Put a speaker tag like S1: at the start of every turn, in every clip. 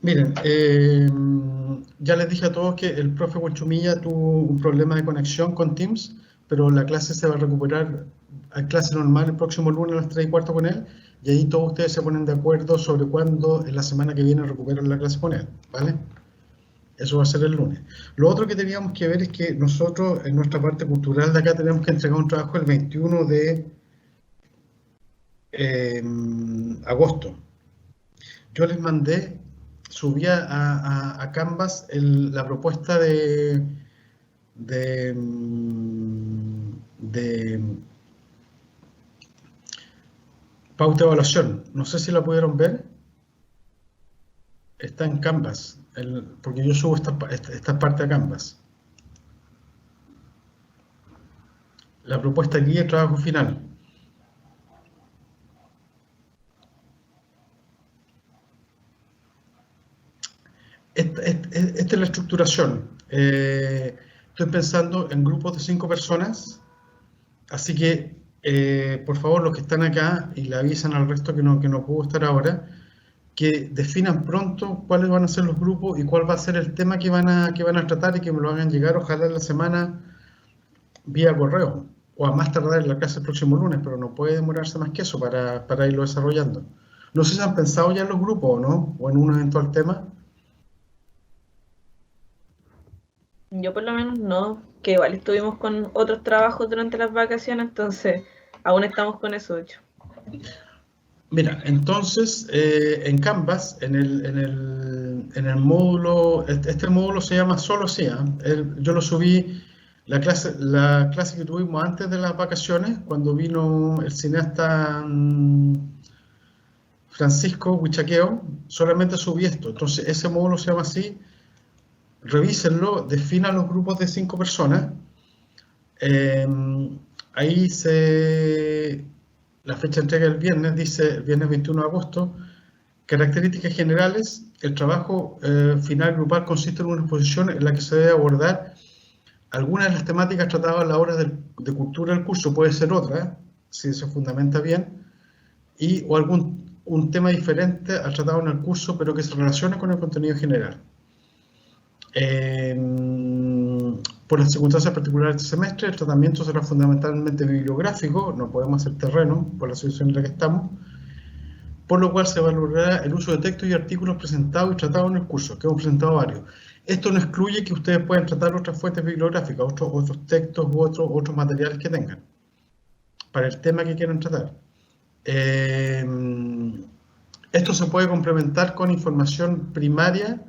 S1: Miren, ya les dije a todos que el profe Huanchumilla tuvo un problema de conexión con Teams, pero la clase se va a recuperar a clase normal el próximo lunes a las 3:15 con él, y ahí todos ustedes se ponen de acuerdo sobre cuándo en la semana que viene recuperan la clase con él, ¿vale? Eso va a ser el lunes. Lo otro que teníamos que ver es que nosotros, en nuestra parte cultural de acá, tenemos que entregar un trabajo el 21 de agosto. Yo les mandé, subí a Canvas la propuesta de, de pauta de evaluación. No sé si la pudieron ver. Está en Canvas, porque yo subo esta parte a Canvas. La propuesta guía de trabajo final. Esta es la estructuración. Estoy pensando en grupos de 5 personas, así que por favor los que están acá y le avisan al resto que no puedo estar ahora, que definan pronto cuáles van a ser los grupos y cuál va a ser el tema que van a tratar, y que me lo hagan llegar ojalá en la semana vía correo o a más tardar en la clase el próximo lunes, pero no puede demorarse más que eso para irlo desarrollando. No sé si han pensado ya en los grupos o no, o en un eventual tema.
S2: Yo por lo menos no, que igual estuvimos con otros trabajos durante las vacaciones, entonces aún estamos con eso hecho.
S1: Mira, entonces en Canvas, en el módulo, este módulo se llama Solo SIA. Yo lo subí, la clase que tuvimos antes de las vacaciones, cuando vino el cineasta Francisco Huichaqueo, solamente subí esto. Entonces ese módulo se llama así, revísenlo, definan los grupos de 5 personas. Ahí la fecha de entrega el viernes, dice el viernes 21 de agosto. Características generales: el trabajo final grupal consiste en una exposición en la que se debe abordar algunas de las temáticas tratadas en la hora de cultura del curso, puede ser otra, si se fundamenta bien, o un tema diferente al tratado en el curso, pero que se relacione con el contenido general. Por las circunstancias particulares de este semestre, el tratamiento será fundamentalmente bibliográfico, no podemos hacer terreno por la situación en la que estamos, por lo cual se valorará el uso de textos y artículos presentados y tratados en el curso, que hemos presentado varios. Esto no excluye que ustedes puedan tratar otras fuentes bibliográficas, otros textos u otros materiales que tengan, para el tema que quieran tratar. Esto se puede complementar con información primaria,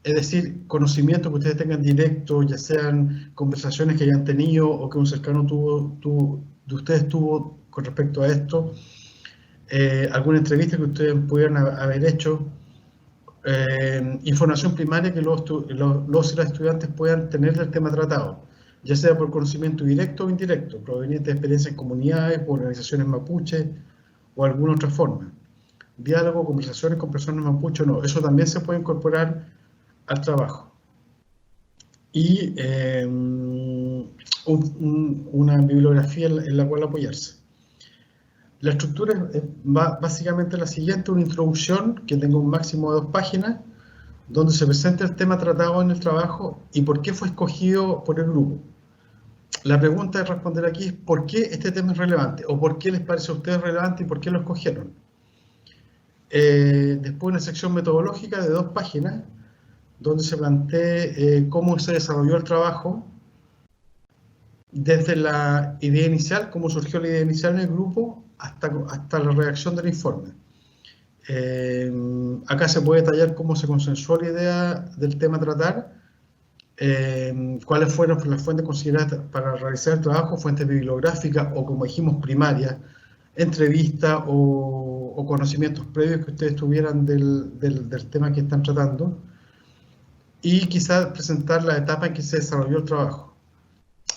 S1: es decir, conocimientos que ustedes tengan directo, ya sean conversaciones que hayan tenido o que un cercano de ustedes tuvo con respecto a esto, alguna entrevista que ustedes pudieran haber hecho, información primaria que los y las estudiantes puedan tener del tema tratado, ya sea por conocimiento directo o indirecto, proveniente de experiencias en comunidades, por organizaciones mapuche o alguna otra forma. Diálogo, conversaciones con personas mapuche, no, eso también se puede incorporar al trabajo. Y una bibliografía en la cual apoyarse. La estructura es básicamente la siguiente: una introducción que tenga un máximo de 2 páginas, donde se presenta el tema tratado en el trabajo y por qué fue escogido por el grupo. La pregunta a responder aquí es ¿por qué este tema es relevante? ¿O por qué les parece a ustedes relevante y por qué lo escogieron? Después una sección metodológica de 2 páginas, donde se plantee cómo se desarrolló el trabajo desde la idea inicial, cómo surgió la idea inicial en el grupo, hasta la redacción del informe. Acá se puede detallar cómo se consensuó la idea del tema a tratar, cuáles fueron las fuentes consideradas para realizar el trabajo, fuentes bibliográficas o, como dijimos, primarias, entrevistas o conocimientos previos que ustedes tuvieran del tema que están tratando, y quizás presentar la etapa en que se desarrolló el trabajo,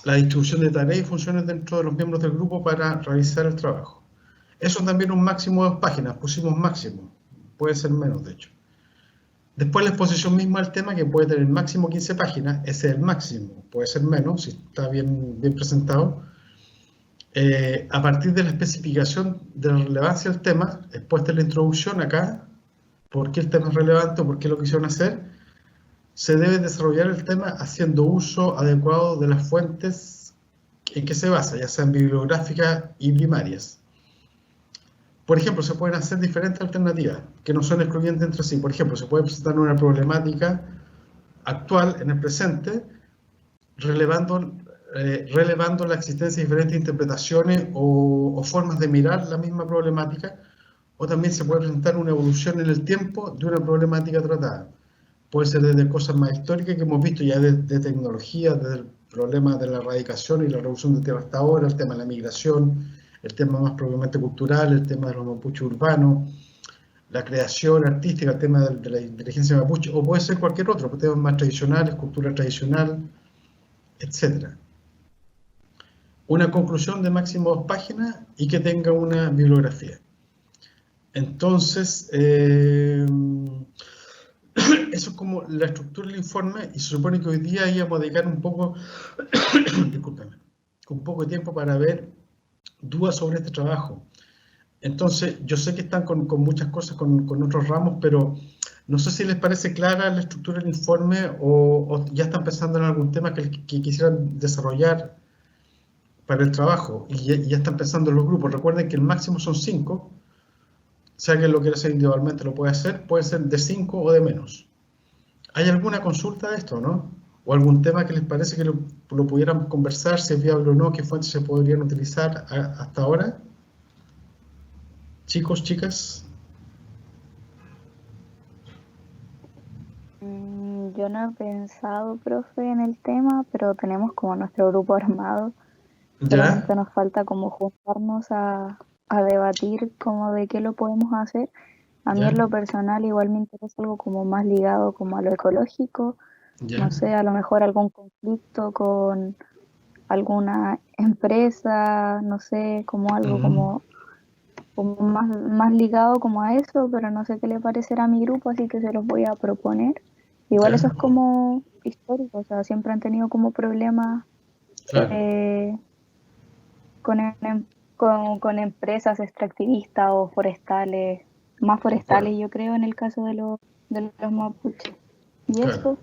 S1: la distribución de tareas y funciones dentro de los miembros del grupo para realizar el trabajo. Eso también un máximo de 2 páginas, pusimos máximo, puede ser menos de hecho. Después la exposición misma del tema, que puede tener máximo 15 páginas, ese es el máximo, puede ser menos si está bien presentado. A partir de la especificación de la relevancia del tema, expuesta en la introducción acá, por qué el tema es relevante o por qué lo quisieron hacer, se debe desarrollar el tema haciendo uso adecuado de las fuentes en que se basa, ya sean bibliográficas y primarias. Por ejemplo, se pueden hacer diferentes alternativas que no son excluyentes entre sí. Por ejemplo, se puede presentar una problemática actual en el presente, relevando la existencia de diferentes interpretaciones o formas de mirar la misma problemática, o también se puede presentar una evolución en el tiempo de una problemática tratada. Puede ser desde cosas más históricas que hemos visto ya de tecnología, desde el problema de la erradicación y la reducción de tierra hasta ahora, el tema de la migración, el tema más propiamente cultural, el tema de los mapuches urbanos, la creación artística, el tema de la inteligencia mapuche, o puede ser cualquier otro, temas más tradicionales, cultura tradicional, etc. Una conclusión de máximo 2 páginas y que tenga una bibliografía. Entonces, eso es como la estructura del informe, y se supone que hoy día íbamos a dedicar un poco, discúlpame, un poco de tiempo para ver dudas sobre este trabajo. Entonces, yo sé que están con muchas cosas, con otros ramos, pero no sé si les parece clara la estructura del informe o ya están pensando en algún tema que quisieran desarrollar para el trabajo y ya están pensando en los grupos. Recuerden que el máximo son 5. Si alguien lo quiere hacer individualmente lo puede hacer, puede ser de 5 o de menos. ¿Hay alguna consulta de esto, no? ¿O algún tema que les parece que lo pudieran conversar, si es viable o no, qué fuentes se podrían utilizar hasta ahora? Chicos, chicas.
S3: Yo no he pensado, profe, en el tema, pero tenemos como nuestro grupo armado. Solamente
S1: ¿Ya?
S3: nos falta como juntarnos a debatir como de qué lo podemos hacer. A mí en
S1: ¿Ya?
S3: lo personal igual me interesa algo como más ligado como a lo ecológico, no
S1: ¿Ya?
S3: sé, a lo mejor algún conflicto con alguna empresa, no sé, como algo como más ligado como a eso, pero no sé qué le parecerá a mi grupo, así que se los voy a proponer. Igual eso
S1: ¿Ya?
S3: es como histórico, o sea, siempre han tenido como problemas
S1: Claro,
S3: con, con empresas extractivistas o forestales, más forestales
S1: concuerdo,
S3: yo creo en el caso de los mapuches. ¿Y
S1: claro.
S3: eso?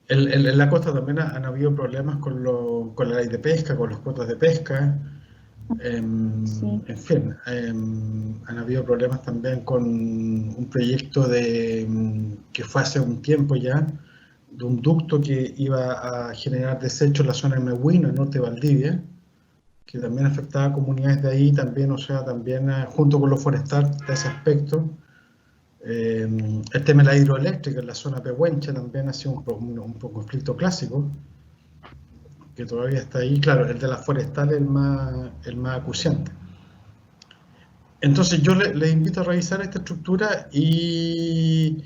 S1: En la costa también han habido problemas con la ley de pesca, con las cuotas de pesca.
S3: Sí.
S1: En fin, han habido problemas también con un proyecto que fue hace un tiempo ya, de un ducto que iba a generar desechos en la zona de Mehuino, al norte de Valdivia, que también afectaba a comunidades de ahí, también, o sea, también junto con lo forestal de ese aspecto. El tema de la hidroeléctrica en la zona pehuencha también ha sido un conflicto clásico, que todavía está ahí. Claro, el de las forestales es el más acuciante. Entonces yo les invito a revisar esta estructura y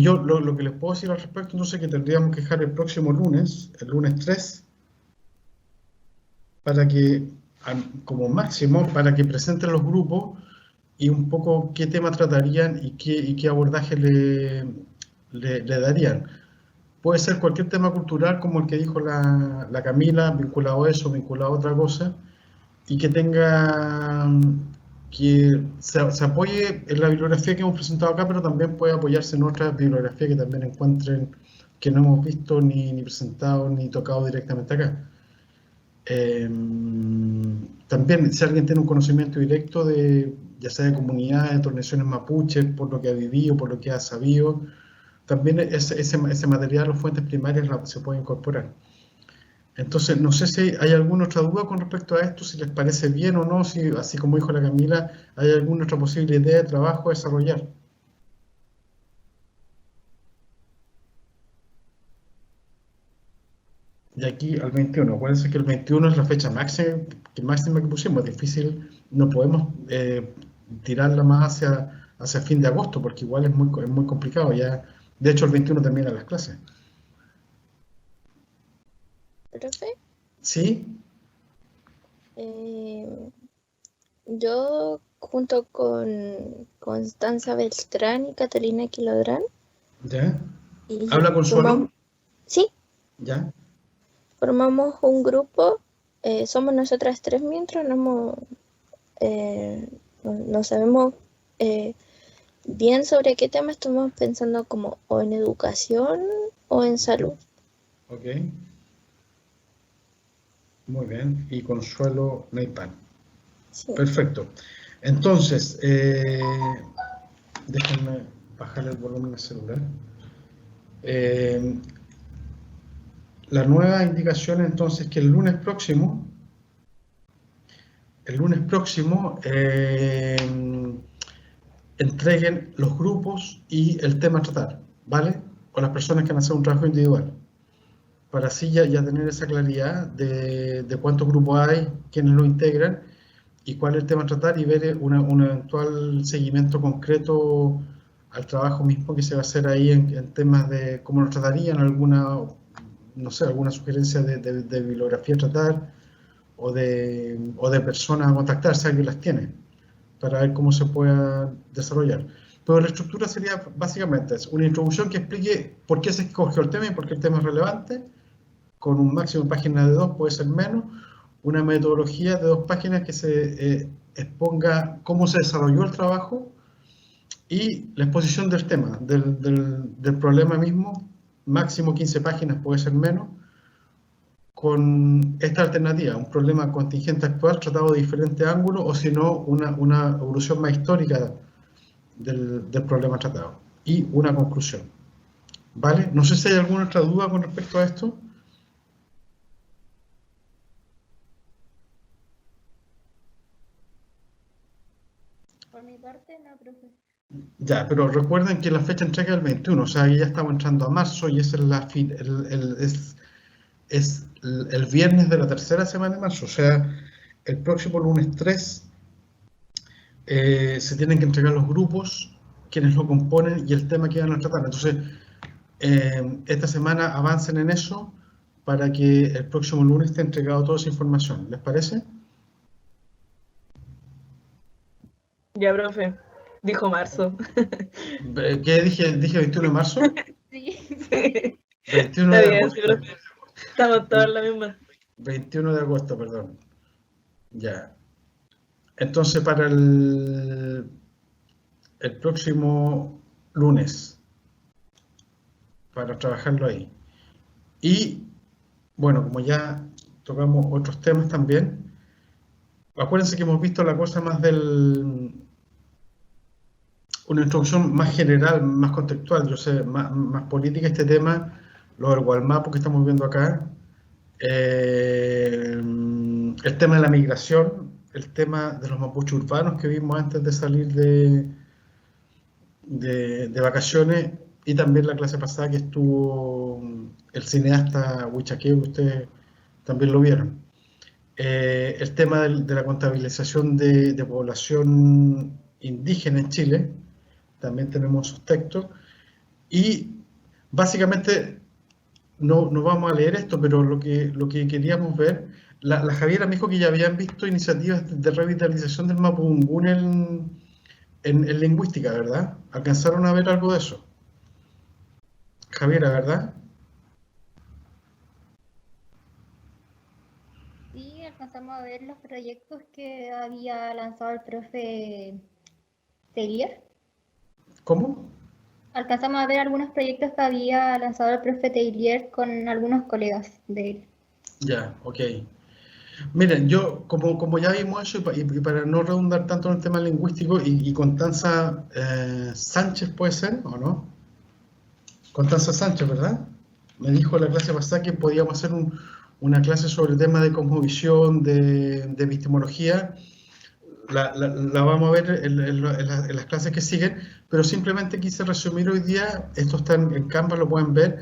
S1: yo lo que les puedo decir al respecto, entonces, que tendríamos que dejar el próximo lunes, el lunes 3, para que, como máximo, para que presenten los grupos y un poco qué tema tratarían y qué abordaje le darían. Puede ser cualquier tema cultural como el que dijo la Camila, vinculado a eso, vinculado a otra cosa, y que se apoye en la bibliografía que hemos presentado acá, pero también puede apoyarse en otras bibliografías que también encuentren que no hemos visto ni presentado ni tocado directamente acá. También, si alguien tiene un conocimiento directo ya sea de comunidades, de organizaciones mapuches, por lo que ha vivido, por lo que ha sabido, también ese material o fuentes primarias se puede incorporar. Entonces, no sé si hay alguna otra duda con respecto a esto, si les parece bien o no, si, así como dijo la Camila, hay alguna otra posible idea de trabajo a desarrollar. Y aquí al 21, acuérdense que el 21 es la fecha máxima que pusimos, es difícil, no podemos tirarla más hacia fin de agosto, porque igual es muy complicado, ya, de hecho el 21 terminan las clases.
S4: Profe,
S1: ¿Sí?
S4: yo junto con Constanza Beltrán y Catalina Quilodrán
S1: ¿Ya?
S4: y
S1: ¿Habla Consuelo?
S4: sí,
S1: ¿Ya?
S4: formamos un grupo, somos nosotras tres mientras no sabemos bien sobre qué tema estamos pensando, como o en educación o en salud.
S1: Ok. Muy bien. Y Consuelo Neipan.
S4: Sí.
S1: Perfecto. Entonces, déjenme bajar el volumen del celular. La nueva indicación entonces que el lunes próximo entreguen los grupos y el tema a tratar, ¿vale? O las personas que van a hacer un trabajo individual, para así ya tener esa claridad de cuántos grupos hay, quiénes lo integran y cuál es el tema a tratar, y ver un eventual seguimiento concreto al trabajo mismo que se va a hacer ahí en temas de cómo lo tratarían, alguna sugerencia de bibliografía a tratar o de personas a contactar, si alguien las tiene, para ver cómo se pueda desarrollar. Pero la estructura sería básicamente una introducción que explique por qué se escogió el tema y por qué el tema es relevante, con un máximo de páginas de 2, puede ser menos, una metodología de 2 páginas que se exponga cómo se desarrolló el trabajo y la exposición del tema, del problema mismo, máximo 15 páginas, puede ser menos, con esta alternativa, un problema contingente actual tratado de diferentes ángulos, o si no, una evolución más histórica del problema tratado, y una conclusión. ¿Vale? No sé si hay alguna otra duda con respecto a esto.
S3: Por mi parte, no, profe.
S1: Ya, pero recuerden que la fecha de entrega es el 21, o sea, ya estamos entrando a marzo y esa es el viernes de la tercera semana de marzo, o sea, el próximo lunes 3 se tienen que entregar los grupos, quienes lo componen y el tema que van a tratar. Entonces, esta semana avancen en eso para que el próximo lunes esté entregado toda esa información. ¿Les parece?
S2: Ya, profe. Dijo marzo.
S1: ¿Qué dije? ¿Dije 21 de marzo?
S3: Sí.
S1: 21
S2: Está
S1: de
S2: bien,
S1: agosto.
S2: sí, profe. Estamos todos en la misma.
S1: 21 de agosto, perdón. Ya. Entonces, para el próximo lunes, para trabajarlo ahí. Y, bueno, como ya tocamos otros temas también, acuérdense que hemos visto la cosa más una introducción más general, más contextual, yo sé, más política este tema, lo del Gualmapu que estamos viendo acá, el tema de la migración, el tema de los mapuches urbanos que vimos antes de salir de vacaciones, y también la clase pasada que estuvo el cineasta Huichaqueo, ustedes también lo vieron. El tema de la contabilización de población indígena en Chile, también tenemos sus textos, y básicamente no vamos a leer esto, pero lo que queríamos ver, la Javiera me dijo que ya habían visto iniciativas de revitalización del mapudungún en lingüística, ¿verdad? ¿Alcanzaron a ver algo de eso? Javiera, ¿verdad?
S3: Sí, alcanzamos a ver los proyectos que había lanzado el profe Tellier.
S1: ¿Cómo?
S3: Alcanzamos a ver algunos proyectos que había lanzado el profe Tellier con algunos colegas de él.
S1: Ya, ok. Miren, yo, como ya vimos eso, y para no redundar tanto en el tema lingüístico, y Constanza Sánchez, ¿puede ser o no? Constanza Sánchez, ¿verdad? Me dijo la clase pasada que podíamos hacer una clase sobre el tema de cosmovisión, de epistemología. La vamos a ver en las clases que siguen, pero simplemente quise resumir hoy día, esto está en Canva, lo pueden ver,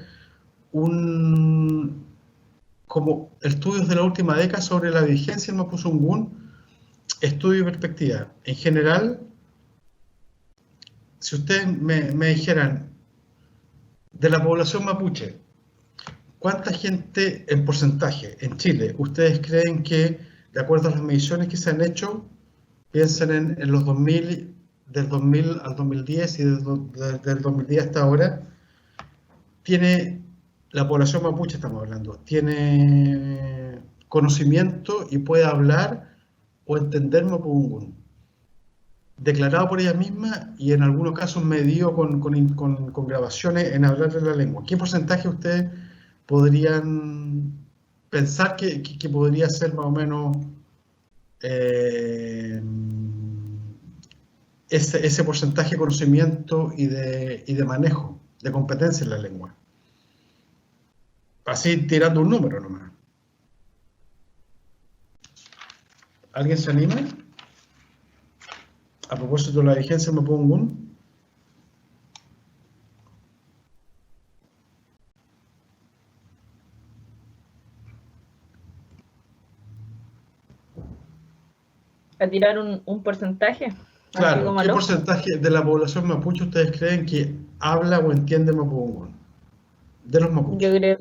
S1: como estudios de la última década sobre la vigencia del mapudungún, estudio y perspectiva. En general, si ustedes me dijeran, de la población mapuche, ¿cuánta gente en porcentaje en Chile ustedes creen que, de acuerdo a las mediciones que se han hecho, piensen en los 2000, del 2000 al 2010 y desde el 2010 hasta ahora, tiene la población mapuche, estamos hablando, tiene conocimiento y puede hablar o entender mapudungún? declarado por ella misma y en algunos casos medido con grabaciones en hablar de la lengua. ¿Qué porcentaje ustedes podrían pensar que podría ser más o menos ese porcentaje de conocimiento y de manejo, de competencia en la lengua? Así tirando un número nomás. ¿Alguien se anima? A propósito de la vigencia del Mapudungún.
S2: A tirar un porcentaje. Así
S1: Claro,
S2: como
S1: ¿qué
S2: al ojo.
S1: porcentaje de la población mapuche ustedes creen que habla o entiende Mapudungún? De los mapuches.
S2: Yo creo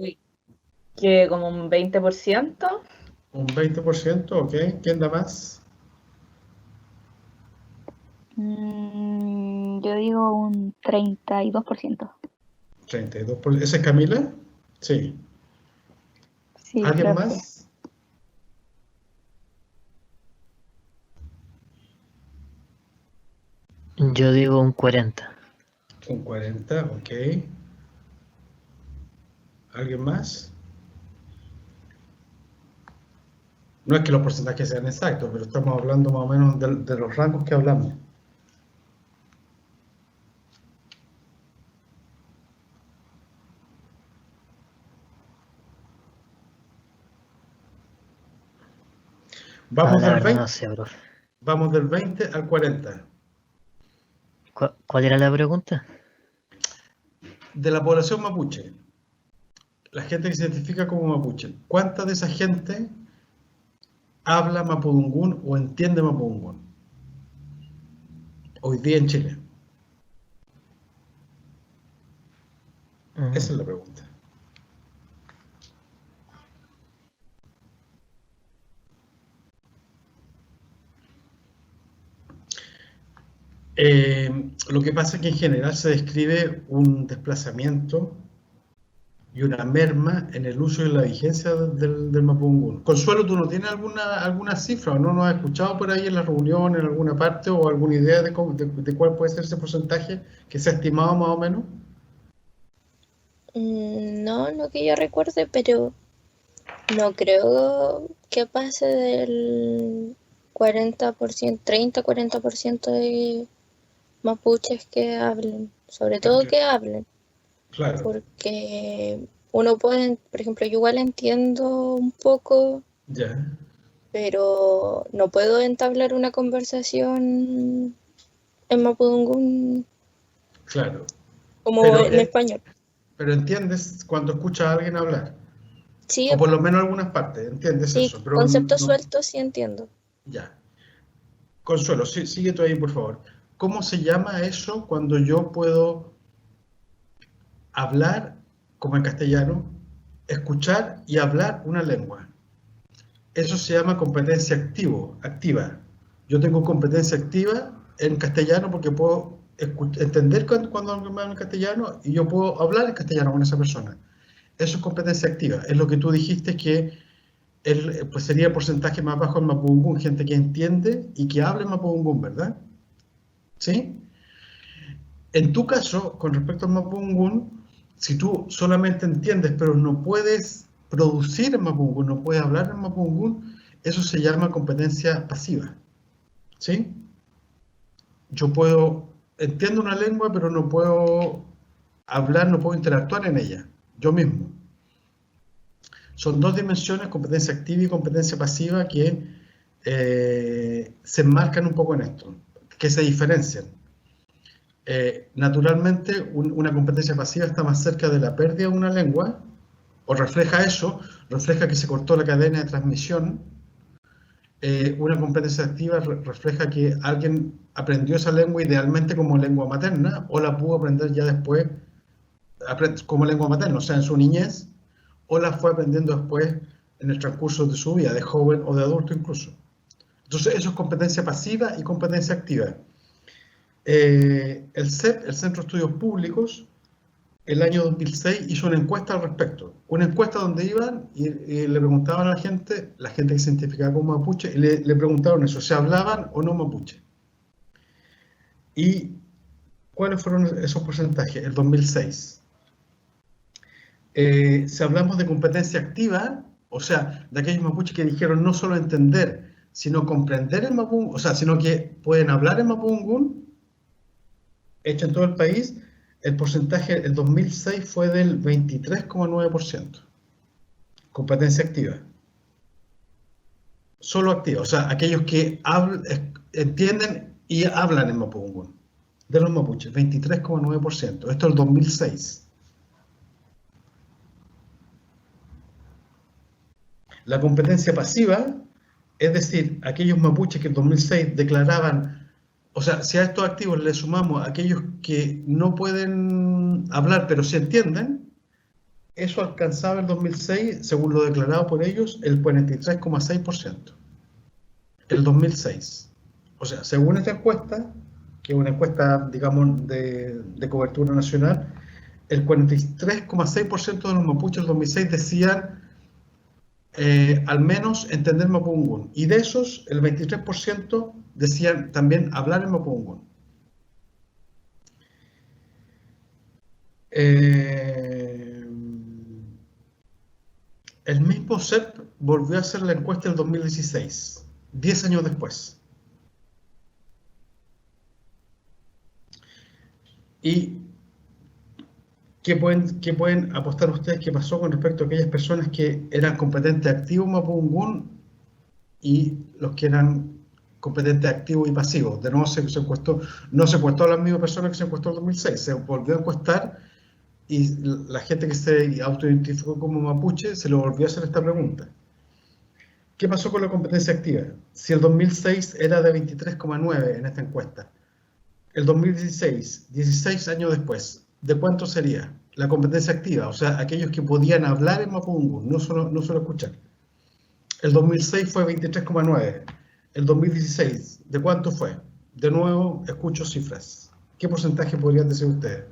S2: que como un 20%.
S1: Un 20%, ok. ¿Quién da más?
S3: Yo digo un 32%.
S1: 32%. ¿Esa es Camila? Sí.
S3: Sí,
S1: ¿Alguien
S3: creo que sí.
S1: más?
S5: Yo digo un 40.
S1: Un 40, ok. ¿Alguien más? No es que los porcentajes sean exactos, pero estamos hablando más o menos de los rangos que hablamos. Vamos
S5: La
S1: del
S5: verdad
S1: 20,
S5: no sé, profe.
S1: vamos del 20 al 40.
S5: ¿Cuál era la pregunta?
S1: De la población mapuche, la gente que se identifica como mapuche, ¿cuánta de esa gente habla mapudungún o entiende mapudungún hoy día en Chile? Esa es la pregunta. Lo que pasa es que en general se describe un desplazamiento y una merma en el uso y la vigencia del mapudungún. Consuelo, ¿tú no tienes alguna cifra o no nos has escuchado por ahí en la reunión, en alguna parte, o alguna idea de cuál puede ser ese porcentaje que se ha estimado más o menos?
S4: No que yo recuerde, pero no creo que pase del 40%, 30-40% de mapuches que hablen, sobre todo que hablen,
S1: Claro,
S4: porque uno puede, por ejemplo, yo igual entiendo un poco,
S1: ya,
S4: pero no puedo entablar una conversación en mapudungún
S1: claro.
S4: como
S1: Pero,
S4: en español.
S1: Pero entiendes cuando escuchas a alguien hablar,
S4: Sí,
S1: o por lo menos algunas partes, entiendes
S4: sí,
S1: eso, pero
S4: conceptos
S1: no-
S4: sueltos sí entiendo.
S1: Ya. Consuelo, sigue tú ahí, por favor. ¿Cómo se llama eso cuando yo puedo hablar, como en castellano, escuchar y hablar una lengua? Eso se llama competencia activa. Yo tengo competencia activa en castellano porque puedo entender cuando alguien me habla en castellano y yo puedo hablar en castellano con esa persona. Eso es competencia activa. Es lo que tú dijiste que pues sería el porcentaje más bajo en mapudungún, gente que entiende y que habla en mapudungún, ¿verdad? ¿Sí? En tu caso, con respecto al mapudungún, si tú solamente entiendes pero no puedes producir en mapudungún, no puedes hablar en mapudungún, eso se llama competencia pasiva. ¿Sí? Yo entiendo una lengua pero no puedo hablar, no puedo interactuar en ella, yo mismo. Son dos dimensiones, competencia activa y competencia pasiva, que se enmarcan un poco en esto, que se diferencian. Naturalmente, una competencia pasiva está más cerca de la pérdida de una lengua, o refleja eso, refleja que se cortó la cadena de transmisión. Una competencia activa refleja que alguien aprendió esa lengua idealmente como lengua materna, o la pudo aprender ya después como lengua materna, o sea, en su niñez, o la fue aprendiendo después en el transcurso de su vida, de joven o de adulto incluso. Entonces, eso es competencia pasiva y competencia activa. El CEP, el Centro de Estudios Públicos, el año 2006 hizo una encuesta al respecto. Una encuesta donde iban y le preguntaban a la gente que se identificaba como mapuche, y le preguntaron eso, ¿se hablaban o no mapuche? ¿Y cuáles fueron esos porcentajes? El 2006. Si hablamos de competencia activa, o sea, de aquellos mapuches que dijeron no solo entender, sino comprender el mapungún, o sea, sino que pueden hablar el mapungún, hecho en todo el país, el porcentaje el 2006 fue del 23,9%. Competencia activa. Solo activa, o sea, aquellos que entienden y hablan en mapungún. De los mapuches, 23,9%. Esto es el 2006. La competencia pasiva, es decir, aquellos mapuches que en 2006 declaraban, o sea, si a estos activos le sumamos a aquellos que no pueden hablar pero sí entienden, eso alcanzaba el 2006, según lo declarado por ellos, el 43,6%. El 2006. O sea, según esta encuesta, que es una encuesta, digamos, de cobertura nacional, el 43,6% de los mapuches del 2006 decían al menos entender mapungún. Y de esos, el 23% decían también hablar en mapungún. El mismo CEP volvió a hacer la encuesta en el 2016, 10 años después. ¿Y qué pueden apostar ustedes que pasó con respecto a aquellas personas que eran competentes activos mapungún y los que eran competentes activos y pasivos? De nuevo no se encuestó a las mismas personas que se encuestó en 2006, se volvió a encuestar y la gente que se autoidentificó como mapuche se le volvió a hacer esta pregunta. ¿Qué pasó con la competencia activa? Si el 2006 era de 23,9 en esta encuesta, el 2016, 16 años después, ¿de cuánto sería la competencia activa? O sea, aquellos que podían hablar en mapungún, no solo escuchar. El 2006 fue 23,9. El 2016, ¿de cuánto fue? De nuevo, escucho cifras. ¿Qué porcentaje podrían decir ustedes?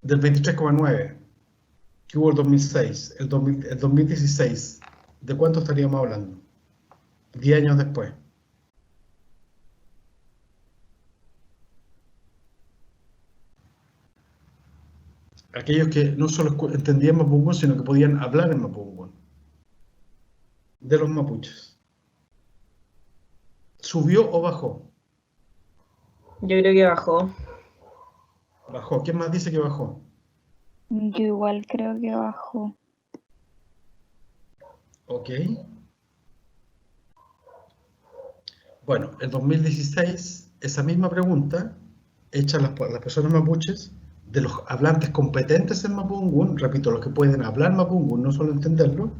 S1: Del 23,9 que hubo el 2006, el 2016, ¿de cuánto estaríamos hablando? 10 años después. Aquellos que no solo entendían mapungún, sino que podían hablar en mapungún. De los mapuches. ¿Subió o bajó?
S2: Yo creo que bajó.
S1: Bajó. ¿Quién más dice que bajó?
S3: Yo igual creo que bajó.
S1: Ok. Bueno, en 2016, esa misma pregunta, hecha a las personas mapuches, de los hablantes competentes en mapungún, repito, los que pueden hablar mapungún, no solo entenderlo,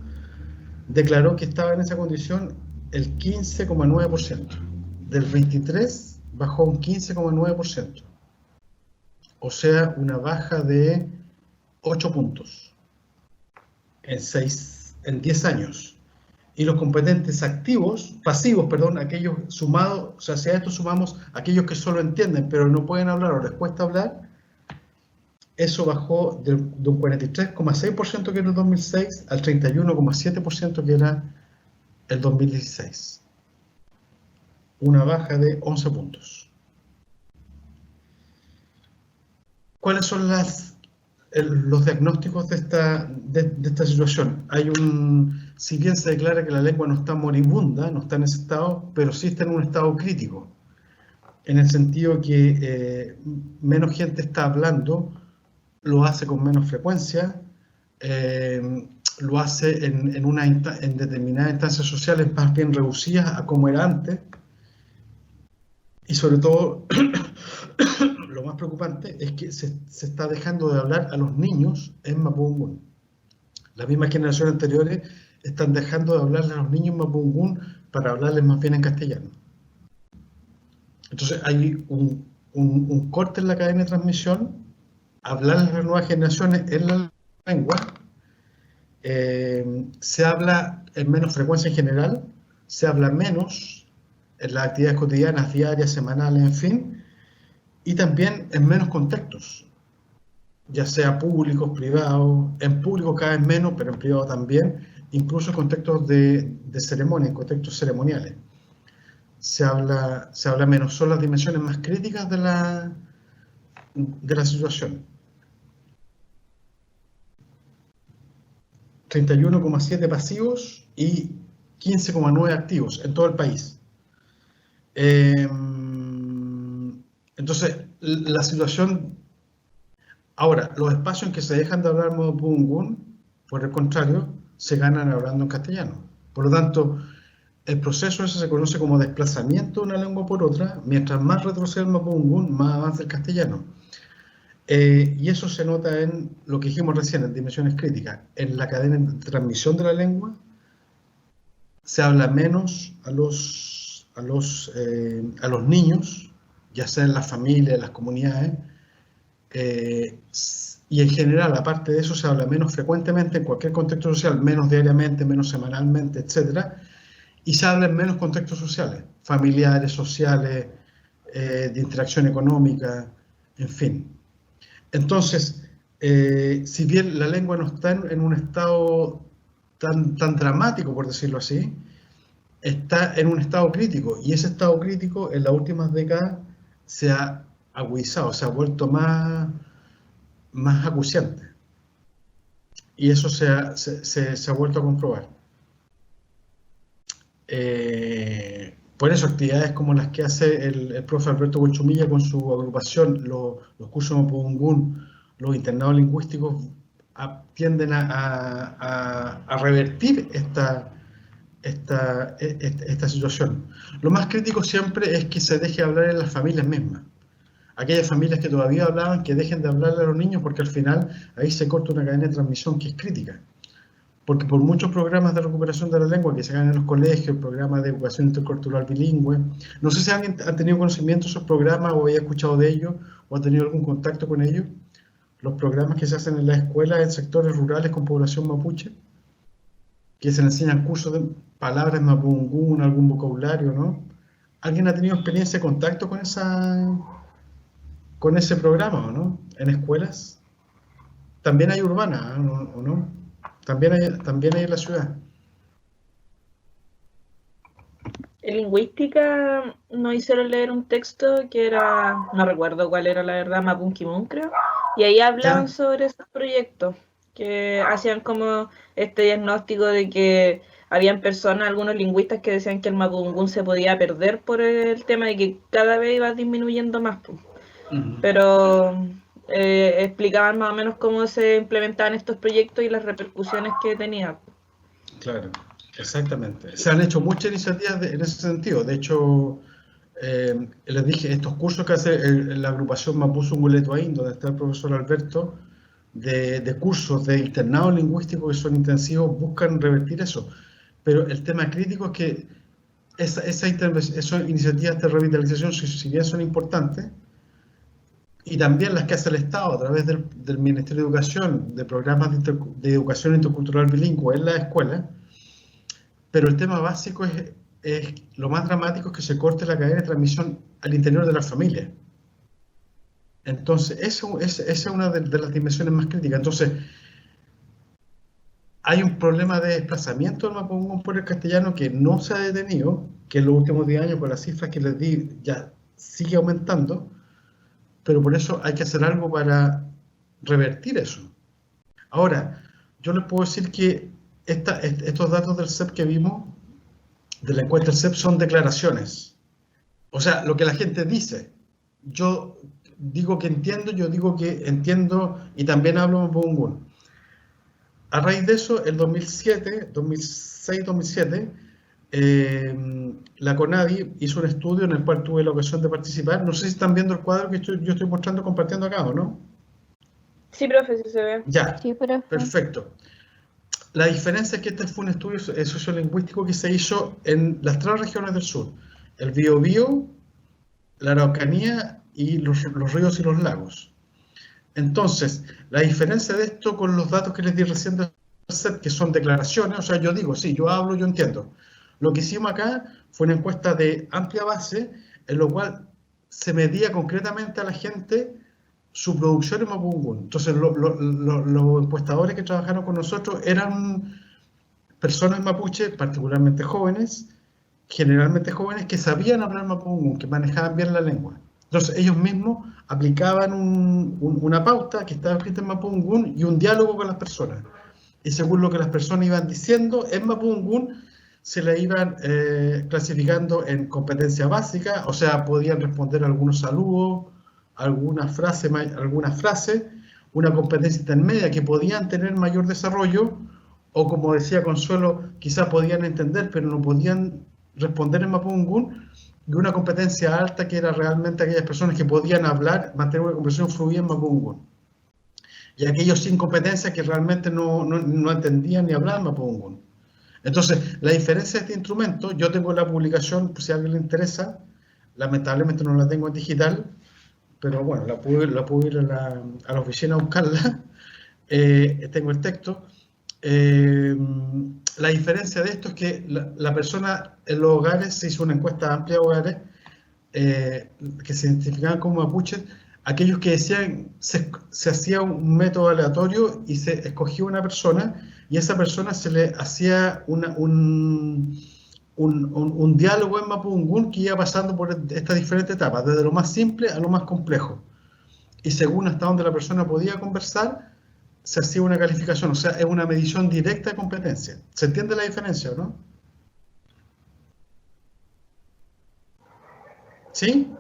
S1: declaró que estaba en esa condición el 15,9%. Del 23 bajó un 15,9%. O sea, una baja de 8 puntos en 10 años. Y los competentes pasivos, aquellos sumados, o sea, si a esto sumamos aquellos que solo entienden pero no pueden hablar o les cuesta hablar, eso bajó de un 43,6% que era el 2006 al 31,7% que era el 2016. Una baja de 11 puntos. ¿Cuáles son los diagnósticos de esta situación? Si bien se declara que la lengua no está moribunda, no está en ese estado, pero sí está en un estado crítico, en el sentido que menos gente está hablando, lo hace con menos frecuencia, lo hace en determinadas instancias sociales más bien reducidas a como era antes, y sobre todo lo más preocupante es que se está dejando de hablar a los niños en mapungún. Las mismas generaciones anteriores están dejando de hablarle a los niños en mapungún para hablarles más bien en castellano. Entonces hay un corte en la cadena de transmisión, hablarles a las nuevas generaciones en la lengua, se habla en menos frecuencia en general, se habla menos en las actividades cotidianas, diarias, semanales, en fin, y también en menos contextos. ya sea públicos, privados, en público cada vez menos, pero en privado también, incluso en contextos de ceremonia, en contextos ceremoniales. Se habla menos, son las dimensiones más críticas de la situación. 31,7 pasivos y 15,9 activos en todo el país. Entonces, la situación... Ahora, los espacios en que se dejan de hablar mapudungún, por el contrario, se ganan hablando en castellano. Por lo tanto, el proceso ese se conoce como desplazamiento de una lengua por otra. Mientras más retrocede el mapudungún, más avanza el castellano. Y eso se nota en lo que dijimos recién, en dimensiones críticas. En la cadena de transmisión de la lengua se habla menos a los niños, ya sea en las familias, en las comunidades, y en general, aparte de eso, se habla menos frecuentemente en cualquier contexto social, menos diariamente, menos semanalmente, etc. Y se habla en menos contextos sociales, familiares, sociales, de interacción económica, en fin. Entonces, si bien la lengua no está en un estado tan dramático, por decirlo así, está en un estado crítico, y ese estado crítico en las últimas décadas se ha agudizado, se ha vuelto más acuciante. Y eso se ha vuelto a comprobar. Por eso, actividades como las que hace el profe Alberto Huelchumilla con su agrupación, los cursos mapudungún, los internados lingüísticos, tienden a revertir esta situación. Lo más crítico siempre es que se deje hablar en las familias mismas. Aquellas familias que todavía hablaban, que dejen de hablarle a los niños, porque al final ahí se corta una cadena de transmisión que es crítica. Porque por muchos programas de recuperación de la lengua que se hagan en los colegios, programas de educación intercultural bilingüe, no sé si alguien ha tenido conocimiento de esos programas o haya escuchado de ellos o ha tenido algún contacto con ellos, los programas que se hacen en las escuelas en sectores rurales con población mapuche, que se le enseñan cursos de palabras mapudungún, algún vocabulario, ¿no? ¿Alguien ha tenido experiencia de contacto con ese programa, o no? En escuelas. También hay urbanas, ¿o no? También hay en la ciudad.
S2: En lingüística nos hicieron leer un texto que era, no recuerdo cuál era la verdad, Mapunkimun creo, y ahí hablaban sobre esos proyectos, que hacían como este diagnóstico de que habían personas, algunos lingüistas que decían que el mapudungún se podía perder por el tema de que cada vez iba disminuyendo más. Pero explicaban más o menos cómo se implementaban estos proyectos y las repercusiones que tenía.
S1: Claro, exactamente. Se han hecho muchas iniciativas en ese sentido. De hecho, les dije, estos cursos que hace la agrupación Mapuzungún-Letuaín, donde está el profesor Alberto, de cursos de internado lingüístico que son intensivos, buscan revertir eso. Pero el tema crítico es que esas iniciativas de revitalización, si bien son importantes, y también las que hace el Estado a través del Ministerio de Educación, de programas de educación intercultural bilingüe en la escuela, pero el tema básico es lo más dramático, es que se corte la cadena de transmisión al interior de la familia. Entonces, esa es una de las dimensiones más críticas. Entonces, hay un problema de desplazamiento del mapudungún por el castellano que no se ha detenido, que en los últimos 10 años, con las cifras que les di, ya sigue aumentando, pero por eso hay que hacer algo para revertir eso. Ahora, yo les puedo decir que estos datos del CEP que vimos, de la encuesta del CEP, son declaraciones. O sea, lo que la gente dice. Yo digo que entiendo, y también hablo mapudungún. A raíz de eso, el 2006-2007, la CONADI hizo un estudio en el cual tuve la ocasión de participar. No sé si están viendo el cuadro que yo estoy mostrando, compartiendo acá, ¿o no?
S2: Sí, profe, sí se ve.
S1: Ya,
S3: Sí, profe.
S1: perfecto. La diferencia es que este fue un estudio sociolingüístico que se hizo en las 3 regiones del sur: el Biobío, la Araucanía y los ríos y los lagos. Entonces, la diferencia de esto con los datos que les di recién del CEP, que son declaraciones, o sea, yo digo, sí, yo hablo, yo entiendo. Lo que hicimos acá fue una encuesta de amplia base, en lo cual se medía concretamente a la gente su producción en mapudungún. Entonces, los encuestadores que trabajaron con nosotros eran personas mapuche, particularmente jóvenes, generalmente jóvenes, que sabían hablar mapudungún, que manejaban bien la lengua. Entonces, ellos mismos aplicaban una pauta que estaba escrita en mapudungún y un diálogo con las personas. Y según lo que las personas iban diciendo, en mapudungún se la iban clasificando en competencia básica, o sea, podían responder algunos saludos, algunas frases, una competencia intermedia que podían tener mayor desarrollo, o como decía Consuelo, quizás podían entender, pero no podían responder en mapudungún, y una competencia alta que era realmente aquellas personas que podían hablar, mantener una conversación fluida en mapudungún. Y aquellos sin competencia que realmente no entendían ni hablaban mapudungún. Entonces, la diferencia de este instrumento, yo tengo la publicación, por si a alguien le interesa, lamentablemente no la tengo en digital, pero bueno, la pude ir a la oficina a buscarla, tengo el texto. La diferencia de esto es que la persona en los hogares, se hizo una encuesta amplia de hogares, que se identificaban como mapuches, aquellos que decían, se hacía un método aleatorio y se escogía una persona, y a esa persona se le hacía un diálogo en mapudungún que iba pasando por estas diferentes etapas, desde lo más simple a lo más complejo. Y según hasta donde la persona podía conversar, se hacía una calificación, o sea, es una medición directa de competencia. ¿Se entiende la diferencia o no? ¿Sí?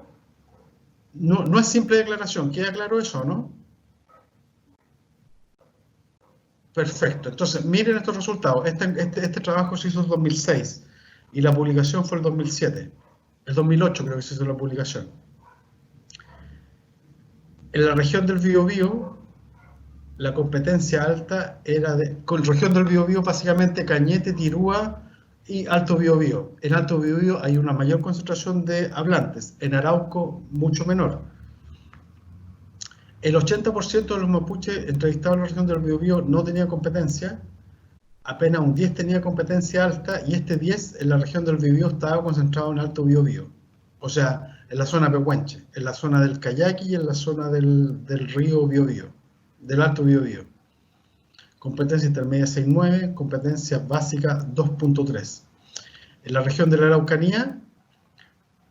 S1: No es simple declaración, ¿queda claro eso, no? Perfecto, entonces miren estos resultados. Este trabajo se hizo en 2006 y la publicación fue el 2007. El 2008 creo que se hizo la publicación. En la región del Biobío, la competencia alta era con la región del Biobío básicamente Cañete, Tirúa y Alto Biobío. En Alto Biobío hay una mayor concentración de hablantes, en Arauco mucho menor. El 80% de los mapuches entrevistados en la región del Biobío no tenía competencia, apenas un 10 tenía competencia alta, y este 10 en la región del Biobío estaba concentrado en Alto Biobío, o sea, en la zona Pehuenche, en la zona del Cayaqui y en la zona del río Biobío, del Alto Biobío. Competencia intermedia 6.9, competencia básica 2.3. En la región de la Araucanía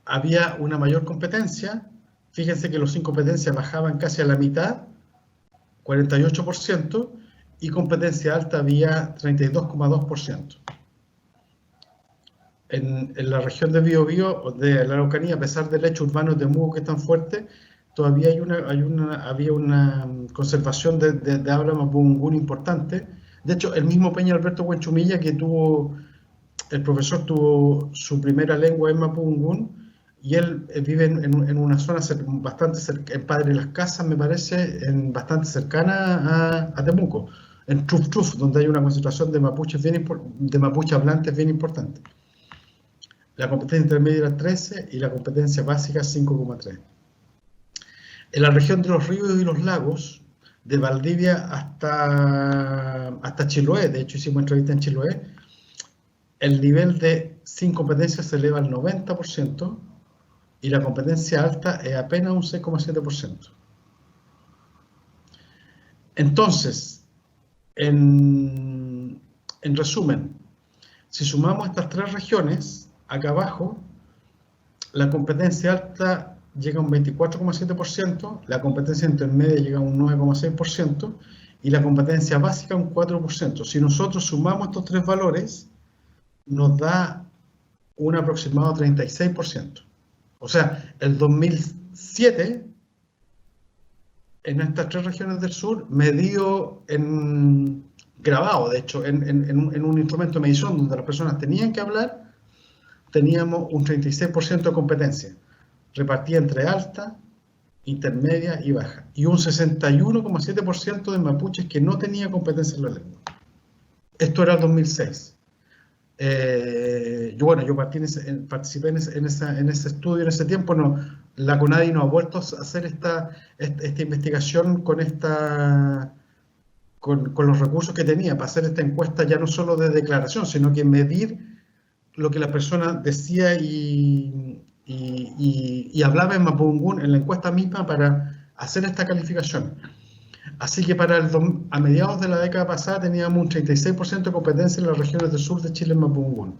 S1: había una mayor competencia. Fíjense que los sin competencia bajaban casi a la mitad, 48%, y competencia alta había 32,2%. En la región de Biobío, de la Araucanía, a pesar del hecho urbano de Temuco que es tan fuerte, todavía había una conservación de habla mapudungún importante. De hecho, el mismo Peña Alberto Huenchumilla, que el profesor tuvo su primera lengua en mapudungún, y él vive en una zona bastante cerca, en Padre Las Casas, me parece, bastante cercana a Temuco, en Truf Truf, donde hay una concentración de mapuches hablantes bien importante. La competencia intermedia era 13 y la competencia básica 5,3. En la región de los ríos y los lagos, de Valdivia hasta Chiloé, de hecho hicimos entrevista en Chiloé, el nivel de sin competencia se eleva al 90%, y la competencia alta es apenas un 6,7%. Entonces, en resumen, si sumamos estas tres regiones, acá abajo, la competencia alta llega a un 24,7%, la competencia intermedia llega a un 9,6% y la competencia básica a un 4%. Si nosotros sumamos estos tres valores, nos da un aproximado 36%. O sea, el 2007, en estas tres regiones del sur, medido grabado, de hecho, en un instrumento de medición donde las personas tenían que hablar, teníamos un 36% de competencia, repartida entre alta, intermedia y baja, y un 61,7% de mapuches que no tenía competencia en la lengua. Esto era el 2006. Yo participé en ese estudio en ese tiempo. La CONADI no ha vuelto a hacer esta investigación con los recursos que tenía para hacer esta encuesta, ya no solo de declaración, sino que medir lo que la persona decía y hablaba en mapudungún en la encuesta misma, para hacer esta calificación. Así que a mediados de la década pasada teníamos un 36% de competencia en las regiones del sur de Chile en Mapudungun.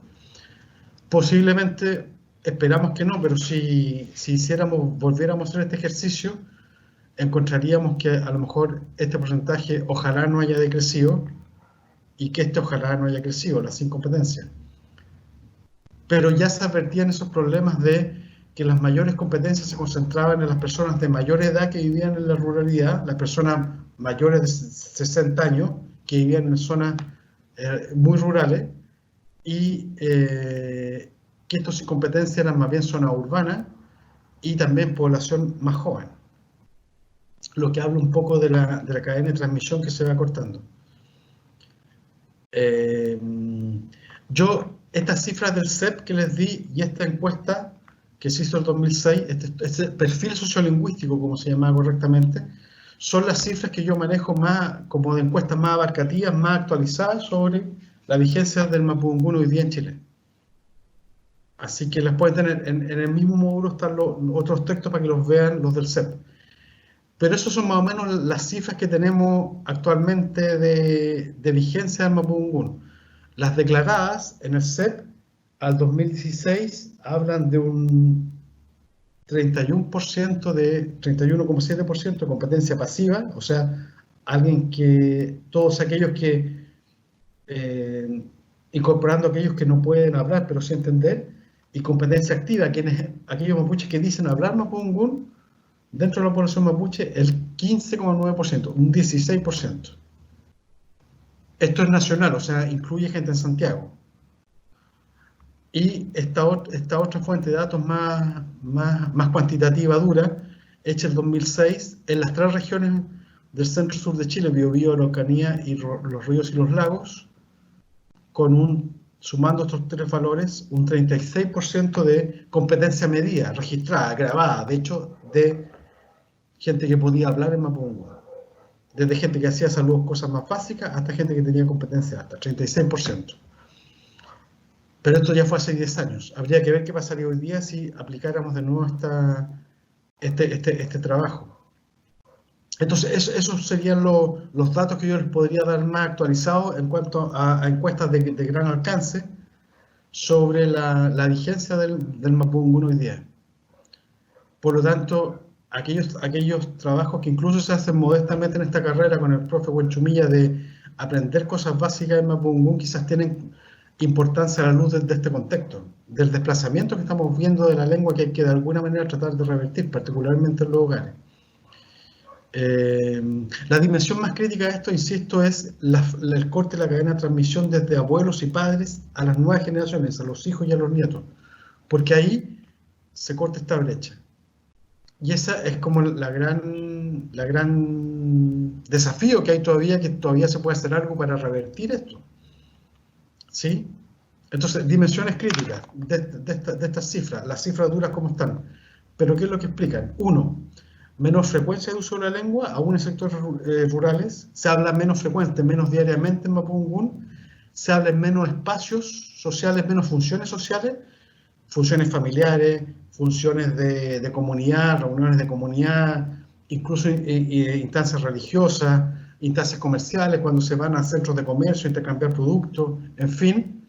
S1: Posiblemente, esperamos que no, pero si volviéramos a hacer este ejercicio, encontraríamos que a lo mejor este porcentaje ojalá no haya decrecido y que ojalá no haya crecido, las incompetencias. Pero ya se advertían esos problemas de que las mayores competencias se concentraban en las personas de mayor edad que vivían en la ruralidad, las personas mayores de 60 años que vivían en zonas muy rurales, y que estas incompetencias eran más bien zonas urbanas y también población más joven. Lo que habla un poco de la cadena de transmisión que se va cortando. Estas cifras del CEP que les di y esta encuesta que se hizo en 2006, este perfil sociolingüístico, como se llamaba correctamente, son las cifras que yo manejo más como de encuestas más abarcativas, más actualizadas sobre la vigencia del Mapudungun hoy día en Chile. Así que las pueden tener en el mismo módulo, están los otros textos para que los vean los del CEP. Pero esas son más o menos las cifras que tenemos actualmente de vigencia del Mapudungun. Las declaradas en el CEP al 2016 hablan de un 31,7% de competencia pasiva, o sea, todos aquellos que, incorporando aquellos que no pueden hablar pero sí entender, y competencia activa, aquellos mapuches que dicen hablar Mapudungun, dentro de la población mapuche, el 15,9%, un 16%. Esto es nacional, o sea, incluye gente en Santiago. Y esta otra fuente de datos más cuantitativa, dura, hecha en 2006, en las 3 regiones del centro-sur de Chile, Biobío, Araucanía y los ríos y los lagos, sumando estos 3 valores, un 36% de competencia medida, registrada, grabada, de hecho, de gente que podía hablar en Mapudungun. Desde gente que hacía saludos, cosas más básicas, hasta gente que tenía competencia alta, 36%. Pero esto ya fue hace 10 años. Habría que ver qué pasaría hoy día si aplicáramos de nuevo este trabajo. Entonces, esos serían los datos que yo les podría dar más actualizados en cuanto a encuestas de gran alcance sobre la vigencia del Mapudungun hoy día. Por lo tanto, aquellos trabajos que incluso se hacen modestamente en esta carrera con el profe Huenchumilla de aprender cosas básicas en Mapudungun quizás tienen importancia a la luz de este contexto, del desplazamiento que estamos viendo de la lengua que hay que de alguna manera tratar de revertir, particularmente en los hogares. La dimensión más crítica de esto, insisto, es el corte de la cadena de transmisión desde abuelos y padres a las nuevas generaciones, a los hijos y a los nietos, porque ahí se corta esta brecha. Y esa es como la gran desafío que hay todavía, que todavía se puede hacer algo para revertir esto. ¿Sí? Entonces, dimensiones críticas de estas cifras, las cifras duras como están. Pero ¿qué es lo que explican? 1, menos frecuencia de uso de la lengua, aún en sectores rurales, se habla menos frecuente, menos diariamente en Mapudungun, se habla en menos espacios sociales, menos funciones sociales, funciones familiares, funciones de comunidad, reuniones de comunidad, incluso instancias religiosas, instancias comerciales, cuando se van a centros de comercio, intercambiar productos, en fin.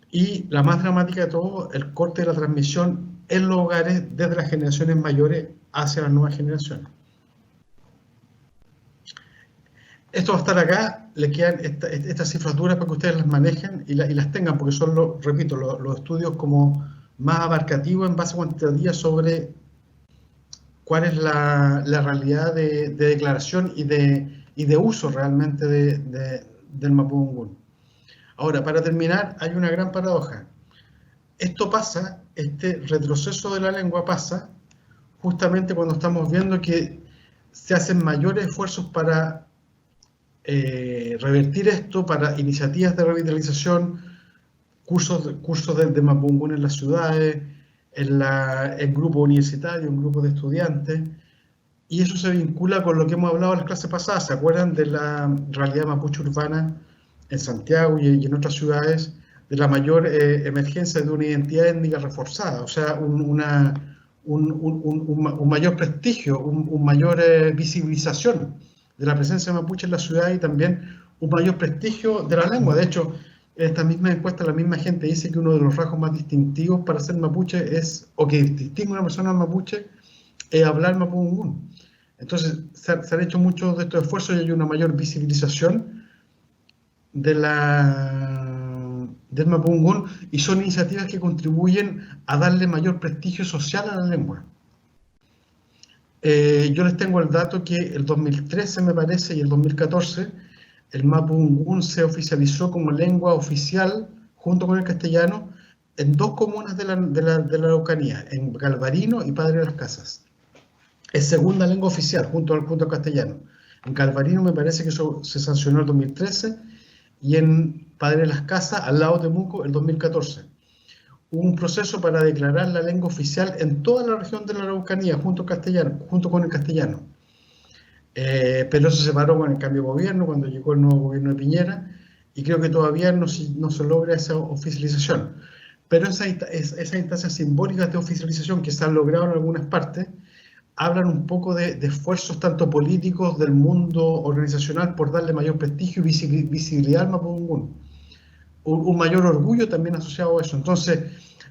S1: Y la más dramática de todo, el corte de la transmisión en los hogares desde las generaciones mayores hacia las nuevas generaciones. Esto va a estar acá, le quedan estas cifras duras para que ustedes las manejen y las tengan, porque son, repito, los estudios como más abarcativos en base cuantitativa sobre cuál es la realidad de declaración y de uso realmente del Mapudungun. Ahora, para terminar, hay una gran paradoja. Esto pasa, este retroceso de la lengua pasa justamente cuando estamos viendo que se hacen mayores esfuerzos para revertir esto, para iniciativas de revitalización, cursos de Mapudungun en las ciudades, en grupos universitarios, en grupos de estudiantes, y eso se vincula con lo que hemos hablado en las clases pasadas. ¿Se acuerdan de la realidad mapuche urbana en Santiago y en otras ciudades, de la mayor emergencia de una identidad étnica reforzada? O sea, un mayor prestigio, un mayor visibilización de la presencia mapuche en la ciudad y también un mayor prestigio de la lengua. De hecho, en esta misma encuesta la misma gente dice que uno de los rasgos más distintivos para ser mapuche es, o que distingue a una persona mapuche, es hablar mapudungún. Entonces, se han hecho muchos de estos esfuerzos y hay una mayor visibilización del mapudungún y son iniciativas que contribuyen a darle mayor prestigio social a la lengua. Yo les tengo el dato que el 2013, me parece, y el 2014, el mapudungún se oficializó como lengua oficial, junto con el castellano, en 2 comunas de la Araucanía, en Galvarino y Padre de las Casas. Es segunda lengua oficial, junto al castellano. En Galvarino me parece que eso se sancionó el 2013, y en Padre de las Casas, al lado de Temuco, el 2014. Hubo un proceso para declarar la lengua oficial en toda la región de la Araucanía, junto con el castellano. Pero eso se paró con el cambio de gobierno, cuando llegó el nuevo gobierno de Piñera, y creo que todavía no se logra esa oficialización. Pero esas instancias simbólicas de oficialización que se han logrado en algunas partes, hablan un poco de esfuerzos tanto políticos del mundo organizacional por darle mayor prestigio y visibilidad al mapudungún. Un mayor orgullo también asociado a eso. Entonces,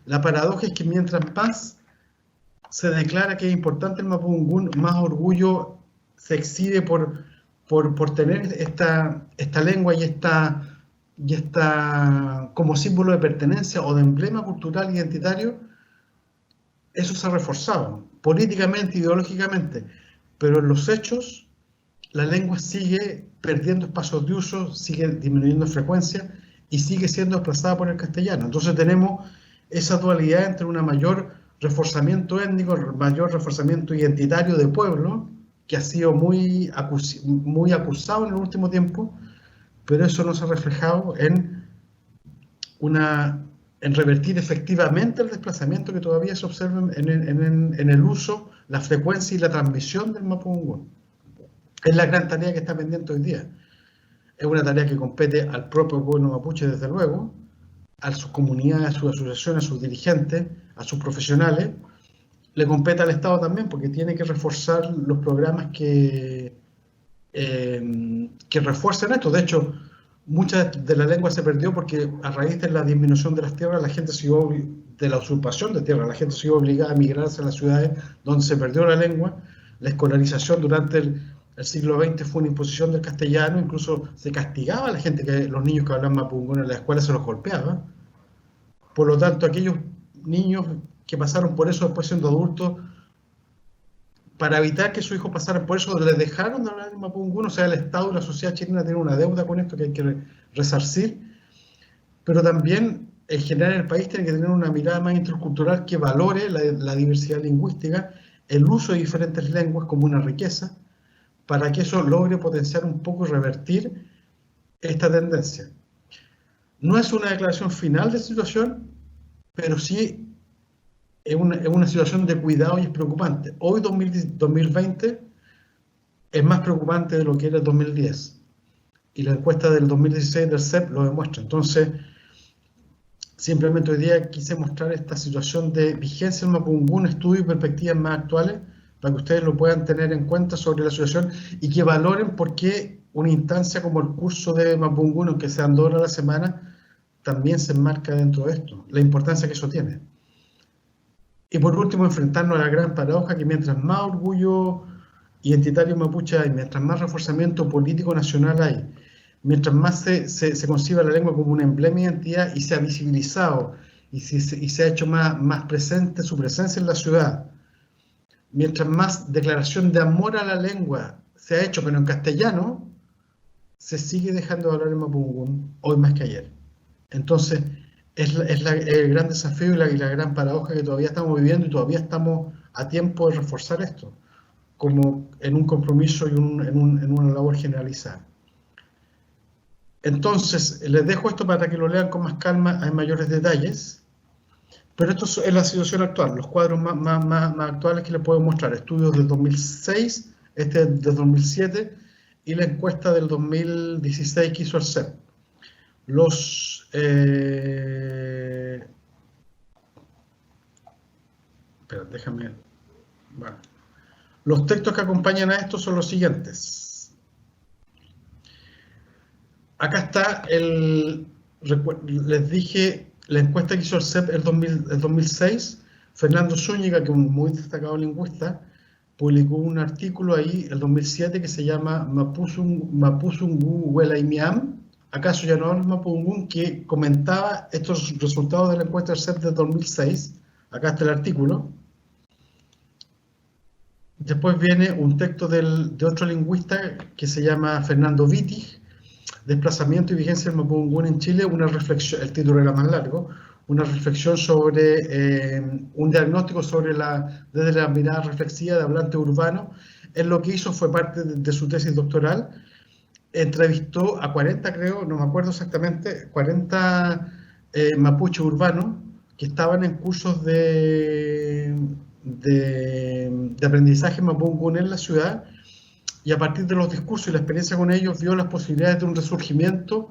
S1: la paradoja es que mientras más se declara que es importante el mapudungún, más orgullo se exhibe por tener esta lengua y esta como símbolo de pertenencia o de emblema cultural identitario. Eso se ha reforzado políticamente, ideológicamente, pero en los hechos la lengua sigue perdiendo espacios de uso, sigue disminuyendo frecuencia y sigue siendo desplazada por el castellano. Entonces tenemos esa dualidad entre un mayor reforzamiento étnico, mayor reforzamiento identitario de pueblo, que ha sido muy acusado en el último tiempo, pero eso no se ha reflejado en revertir efectivamente el desplazamiento que todavía se observa en el uso, la frecuencia y la transmisión del mapudungún. Es la gran tarea que está pendiente hoy día. Es una tarea que compete al propio pueblo mapuche, desde luego, a sus comunidades, a sus asociaciones, a sus dirigentes, a sus profesionales. Le compete al Estado también, porque tiene que reforzar los programas que refuercen esto. De hecho, mucha de la lengua se perdió porque a raíz de la disminución de las tierras, de la usurpación de tierras, la gente se vio obligada a migrar hacia las ciudades donde se perdió la lengua. La escolarización durante el siglo XX fue una imposición del castellano, incluso se castigaba a la gente, los niños que hablaban mapudungún en la escuela se los golpeaba. Por lo tanto, aquellos niños que pasaron por eso después siendo adultos, para evitar que sus hijos pasaran por eso, les dejaron de hablar el mapudungún. O sea, el Estado y la sociedad chilena tienen una deuda con esto que hay que resarcir, pero también en general el país tiene que tener una mirada más intercultural que valore la diversidad lingüística, el uso de diferentes lenguas como una riqueza, para que eso logre potenciar un poco y revertir esta tendencia. No es una declaración final de situación, pero sí es una situación de cuidado y es preocupante. Hoy, 2020, es más preocupante de lo que era el 2010. Y la encuesta del 2016 del CEP lo demuestra. Entonces, simplemente hoy día quise mostrar esta situación de vigencia del mapudungún, estudios y perspectivas más actuales, para que ustedes lo puedan tener en cuenta sobre la situación y que valoren por qué una instancia como el curso de mapudungún, aunque sean 2 horas a la semana, también se enmarca dentro de esto, la importancia que eso tiene. Y por último, enfrentarnos a la gran paradoja que mientras más orgullo identitario mapuche hay, mientras más reforzamiento político nacional hay, mientras más se conciba la lengua como un emblema de identidad y se ha visibilizado y se ha hecho más presente su presencia en la ciudad, mientras más declaración de amor a la lengua se ha hecho, pero en castellano, se sigue dejando de hablar en mapudungún, hoy más que ayer. Entonces, es el gran desafío y la gran paradoja que todavía estamos viviendo, y todavía estamos a tiempo de reforzar esto, como en un compromiso y en una labor generalizada. Entonces, les dejo esto para que lo lean con más calma, hay mayores detalles, pero esto es la situación actual, los cuadros más actuales que les puedo mostrar, estudios del 2006, este del 2007, y la encuesta del 2016 que hizo el CEP. Espera, déjame... Bueno. Los textos que acompañan a esto son los siguientes. Acá está les dije, la encuesta que hizo el CEP el 2006. Fernando Zúñiga, que es un muy destacado lingüista, publicó un artículo ahí, el 2007, que se llama Mapuzungun Welaimiam, acaso ya no hablas Mapuzungun, que comentaba estos resultados de la encuesta del CEP de 2006. Acá está el artículo. Después viene un texto de otro lingüista que se llama Fernando Wittig, Desplazamiento y vigencia del Mapudungun en Chile, una reflexión, el título era más largo, una reflexión sobre, un diagnóstico sobre desde la mirada reflexiva de hablante urbano. Él lo que hizo fue parte de su tesis doctoral, entrevistó a 40, creo, no me acuerdo exactamente, 40 mapuches urbanos que estaban en cursos de aprendizaje mapudungun en la ciudad, y a partir de los discursos y la experiencia con ellos vio las posibilidades de un resurgimiento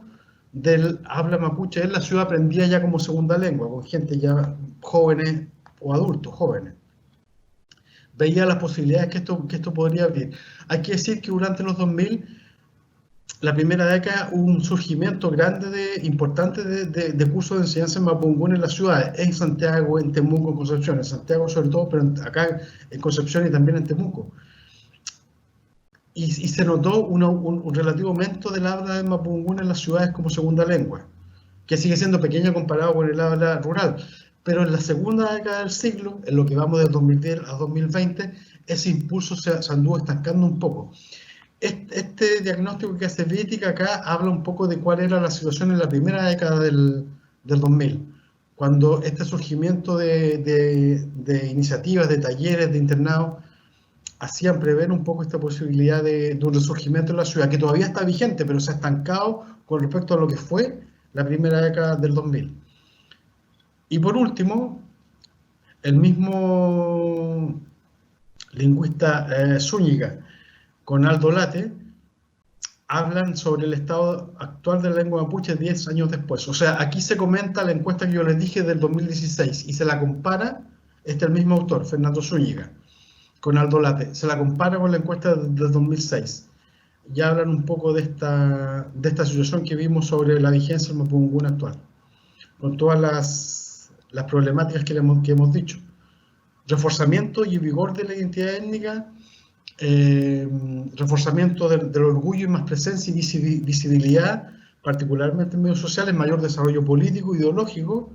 S1: del habla mapuche en la ciudad, aprendía ya como segunda lengua, con gente ya jóvenes o adultos jóvenes. Veía las posibilidades que esto podría abrir. Hay que decir que durante los 2000, la primera década, hubo un surgimiento grande, importante de cursos de enseñanza en mapudungun en las ciudades, en Santiago, en Temuco, en Concepción, en Santiago sobre todo, pero acá en Concepción y también en Temuco. Y se notó un relativo aumento del habla de mapudungun en las ciudades como segunda lengua, que sigue siendo pequeño comparado con el habla rural. Pero en la segunda década del siglo, en lo que vamos del 2010 a 2020, ese impulso se anduvo estancando un poco. Este diagnóstico que hace Wittig acá habla un poco de cuál era la situación en la primera década del 2000, cuando este surgimiento de iniciativas, de talleres, de internados, hacían prever un poco esta posibilidad de un resurgimiento en la ciudad, que todavía está vigente, pero se ha estancado con respecto a lo que fue la primera década del 2000. Y por último, el mismo lingüista Zúñiga con Aldo Late hablan sobre el estado actual de la lengua mapuche 10 años después. O sea, aquí se comenta la encuesta que yo les dije del 2016 y se la compara, el mismo autor, Fernando Zúñiga, con Aldo Late, se la compara con la encuesta del 2006. Ya hablan un poco de esta situación que vimos sobre la vigencia del mapudungun actual, con todas las problemáticas que hemos dicho. Reforzamiento y vigor de la identidad étnica, reforzamiento del orgullo y más presencia y visibilidad, particularmente en medios sociales, mayor desarrollo político, ideológico,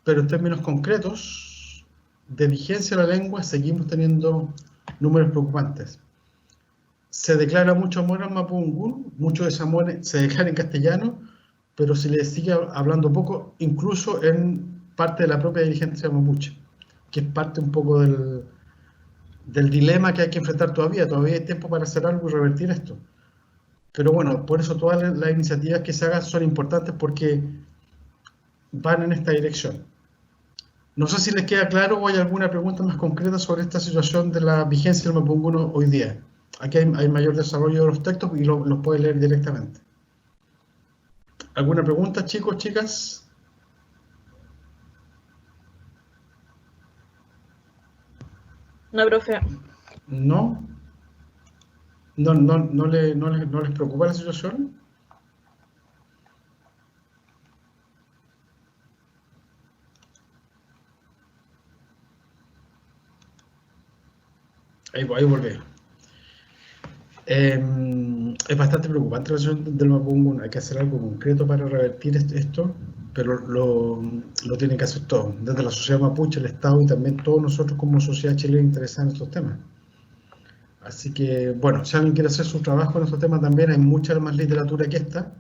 S1: pero en términos concretos, de vigencia de la lengua, seguimos teniendo números preocupantes. Se declara mucho amor al mapudungun, mucho de ese amor se declara en castellano, pero se le sigue hablando poco, incluso en parte de la propia dirigencia mapuche, que es parte un poco del dilema que hay que enfrentar todavía. Todavía hay tiempo para hacer algo y revertir esto. Pero bueno, por eso todas las iniciativas que se hagan son importantes, porque van en esta dirección. No sé si les queda claro o hay alguna pregunta más concreta sobre esta situación de la vigencia del mapudungun hoy día. Aquí hay mayor desarrollo de los textos y los pueden leer directamente. ¿Alguna pregunta, chicos, chicas?
S2: No, profe.
S1: ¿No? ¿No les preocupa la situación? Ahí volví. Es bastante preocupante la situación del mapudungun. Hay que hacer algo concreto para revertir esto, pero lo tienen que hacer todos, desde la sociedad mapuche, el Estado y también todos nosotros como sociedad chilena interesados en estos temas. Así que, bueno, si alguien quiere hacer su trabajo en estos temas también, hay mucha más literatura que esta.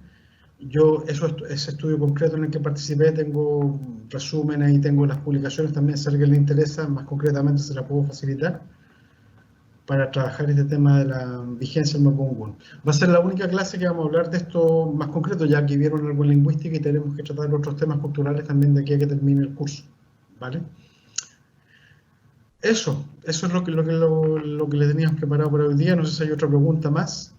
S1: Yo, ese estudio concreto en el que participé, tengo resúmenes y tengo las publicaciones también, si a alguien le interesa, más concretamente se la puedo facilitar, para trabajar este tema de la vigencia del mapudungun. Va a ser la única clase que vamos a hablar de esto más concreto, ya que vieron algo en lingüística y tenemos que tratar otros temas culturales también de aquí a que termine el curso, ¿vale? Eso es lo que les teníamos preparado para hoy día. No sé si hay otra pregunta más.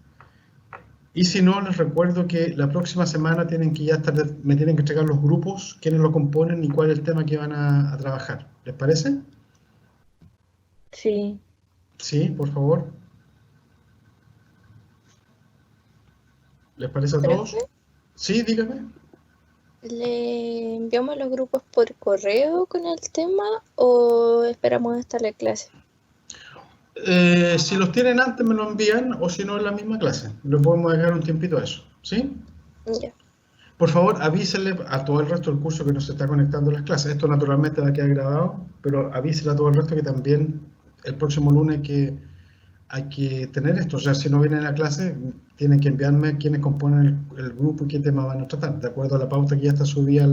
S1: Y si no, les recuerdo que la próxima semana me tienen que entregar los grupos, quiénes lo componen y cuál es el tema que van a trabajar. ¿Les parece?
S2: Sí.
S1: Sí, por favor. ¿Les parece a todos?
S4: Profe,
S1: Sí, dígame.
S4: ¿le enviamos a los grupos por correo con el tema o esperamos hasta la clase?
S1: Si los tienen antes me lo envían o si no en la misma clase. Le podemos dejar un tiempito a eso, ¿sí?
S4: Ya.
S1: Por favor, avísenle a todo el resto del curso que nos está conectando a las clases. Esto naturalmente va a quedar grabado, pero avísenle a todo el resto que también el próximo lunes hay que tener esto. O sea, si no vienen a la clase, tienen que enviarme quiénes componen el grupo y qué tema van a tratar, de acuerdo a la pauta que ya está subida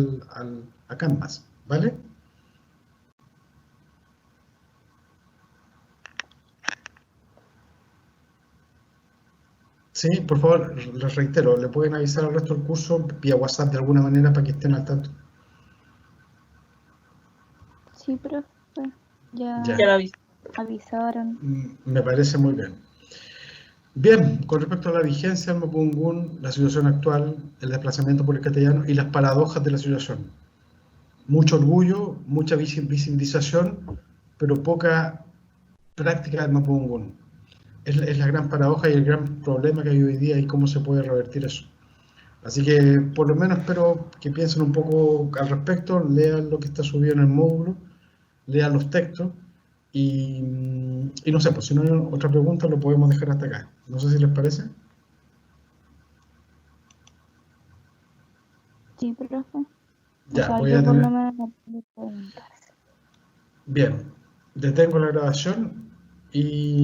S1: a Canvas, ¿vale? Sí, por favor, les reitero, le pueden avisar al resto del curso vía WhatsApp de alguna manera para que estén al tanto.
S3: Sí, profe. Ya
S1: Ya.
S2: Ya lo avisé.
S3: avisaron.
S1: Me parece muy bien. Bien, con respecto a la vigencia del Mapudungun, la situación actual, el desplazamiento por el castellano y las paradojas de la situación. Mucho orgullo, mucha visibilización, pero poca práctica del Mapudungun. Es la gran paradoja y el gran problema que hay hoy día y cómo se puede revertir eso. Así que por lo menos espero que piensen un poco al respecto, lean lo que está subido en el módulo, lean los textos y no sé, pues si no hay otra pregunta lo podemos dejar hasta acá. No sé si les parece.
S3: Sí, profe. O
S1: Ya,
S3: sea,
S1: voy
S3: yo
S1: a
S3: por lo
S1: tener...
S3: menos no tengo preguntas.
S1: Bien, detengo la grabación y